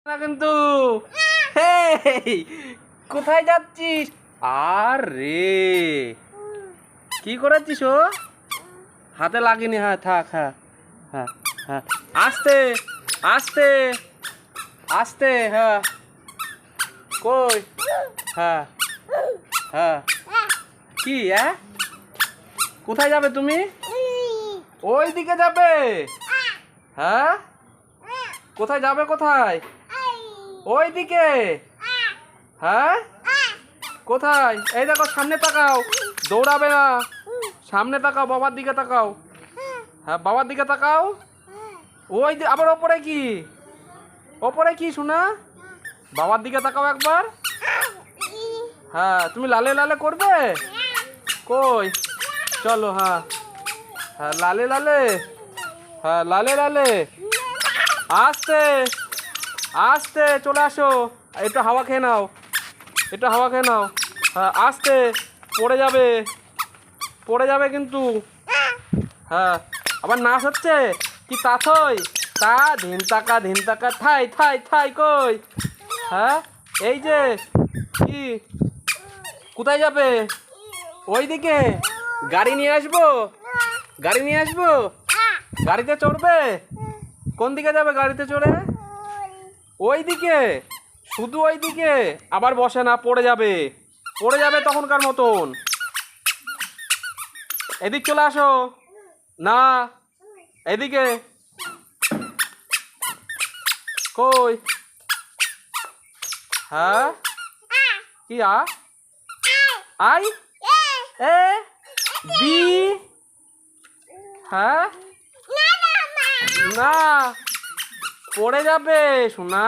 না কিন্তু হেই, কোথায় যাচ্ছিস? আরে কি করেছিস? ও হাতে লাগেনি। হ্যাঁ থাক। হ্যাঁ হ্যাঁ হ্যাঁ আস্তে আস্তে আস্তে। হ্যাঁ কই? হ্যাঁ হ্যাঁ কি? হ্যাঁ কোথায় যাবে তুমি? ওই দিকে যাবে? হ্যাঁ কোথায় যাবে? কোথায়? ওই দিকে? হ্যাঁ কোথায়? এই দেখো সামনে তাকাও, দৌড়াবে না। সামনে তাকাও, বাবার দিকে তাকাও। হ্যাঁ বাবার দিকে তাকাও। ওই আবার ওপরে কি? ওপরে কি শোনা? বাবার দিকে তাকাও একবার। হ্যাঁ তুমি লালে লালে করবে? কই চলো। হ্যাঁ হ্যাঁ লালে লালে। হ্যাঁ লালে লালে। আস্তে আস্তে চলে আসো। একটু হাওয়া খেয়ে নাও, একটু হাওয়া খেয়ে নাও। হ্যাঁ আস্তে, পড়ে যাবে, পড়ে যাবে কিন্তু। হ্যাঁ আবার নাচ হচ্ছে কি? তাথই তা ধিন তাকা থাই থাই থাই। কই? হ্যাঁ এই যে কি? কোথায় যাবে? ওই দিকে? গাড়ি নিয়ে আসবো, গাড়ি নিয়ে আসবো। গাড়িতে চড়বে? কোন দিকে যাবে গাড়িতে চড়ে? ওই দিকে? শুধু ওই দিকে? আবার বসে না, পড়ে যাবে, পড়ে যাবে তখনকার মতন। এদিক চলে আসো না, এদিকে। কই? হ্যাঁ কি? I A B? হ্যাঁ না, পড়ে যাবে শোনা।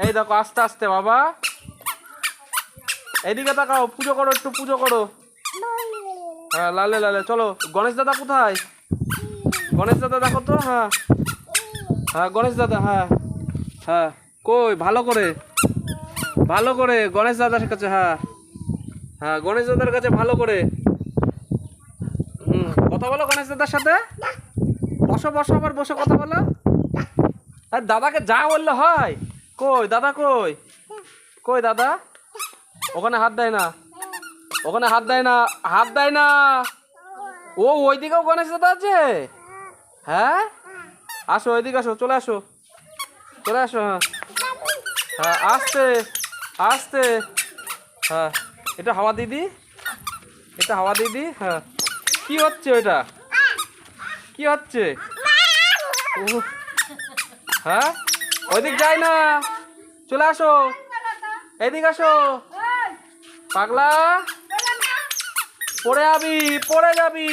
এই দেখো আস্তে আস্তে বাবা। এইদিকে তাকাও, পুজো করো, একটু পুজো করো। হ্যাঁ লালে লালে চলো। গণেশ দাদা কোথায়? গণেশ দাদা দেখো তো। হ্যাঁ হ্যাঁ গণেশ দাদা। হ্যাঁ হ্যাঁ কই? ভালো করে, ভালো করে গণেশ দাদার কাছে। হ্যাঁ হ্যাঁ গণেশ দাদার কাছে ভালো করে। কথা বলো গণেশ দাদার সাথে। বসো বসো, আবার বসে কথা বলো। আর দাদাকে যা বললে হয়। কই দাদা? কই? কই দাদা? ওখানে হাত দেয় না, ওখানে হাত দেয় না, হাত দেয় না। ও ওইদিকেও গণেশ দাদা আছে? হ্যাঁ আসো, ওইদিকে আসো, চলে আসো, চলে আসো। হ্যাঁ হ্যাঁ আস্তে আস্তে। হ্যাঁ এটা হাওয়া দিদি, এটা হাওয়া দিদি। হ্যাঁ কি হচ্ছে ওইটা? কি হচ্ছে? হ্যাঁ ওইদিক যাই না, চলে আসো, এদিকে আসো। পাগলা পড়ে যাবি, পড়ে যাবি।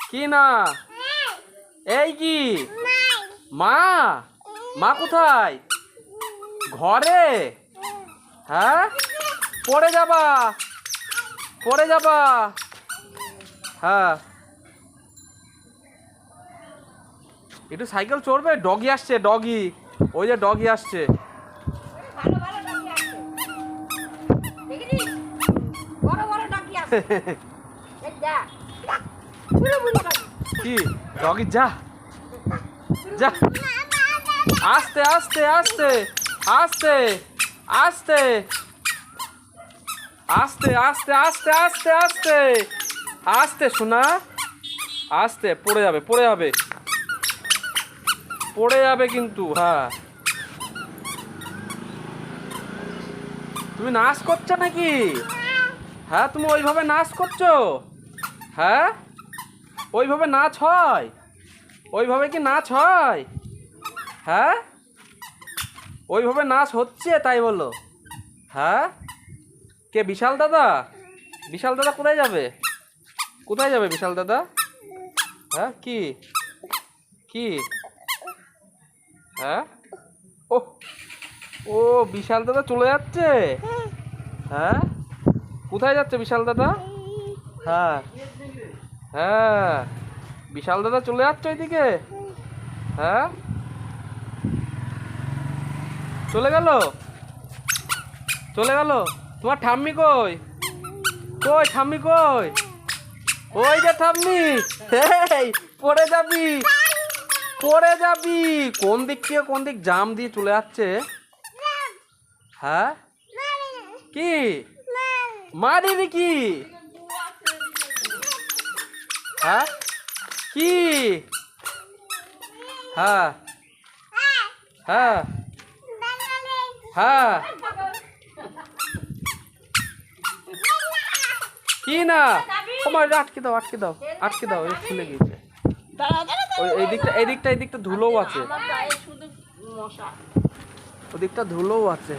কি না? এই কি? মা? মা কোথায়? ঘরে? হ্যাঁ পড়ে যাবা, পড়ে যাবা। হ্যাঁ একটু সাইকেল চড়বে। ডগি আসছে, ডগি, ওই যে ডগি আসছে। কি ডগি? যা যা, আস্তে আস্তে আস্তে আস্তে আস্তে আস্তে আস্তে আস্তে আস্তে আস্তে আস্তে শোনা, আস্তে। পড়ে যাবে, পড়ে যাবে, পড়ে যাবে কিন্তু। হ্যাঁ তুমি নাচ করছো নাকি? হ্যাঁ তুমি ওইভাবে নাচ করছো? হ্যাঁ ওইভাবে নাচ হয়? ওইভাবে কি নাচ হয়? হ্যাঁ ওইভাবে নাচ হচ্ছে তাই বলো? হ্যাঁ কে? বিশাল দাদা? বিশাল দাদা কোথায় যাবে? কোথায় যাবে বিশাল দাদা? হ্যাঁ কি? কি? হ্যাঁ ও ও বিশাল দাদা চলে যাচ্ছে। হ্যাঁ কোথায় যাচ্ছে বিশাল দাদা? হ্যাঁ হ্যাঁ বিশাল দাদা চলে যাচ্ছে ওইদিকে। হ্যাঁ চলে গেল, চলে গেল। তোমার ঠাম্মি কই? কই ঠাম্মি কই? ওই যে ঠাম্মি। এই পড়ে যাবি। পড়ে যাবি। কোন দিক থেকে কোন দিক জাম দিয়ে চলে যাচ্ছে। হ্যাঁ কি মারিবি কি? হ্যাঁ কি? হ্যাঁ হ্যাঁ হ্যাঁ কি না? তোমার আটকে দাও আটকে দাও আটকে দাও, এটা খুলে গিয়েছে। ওই এই দিকটা ধুলোও আছে, ওদিকটা ধুলোও আছে।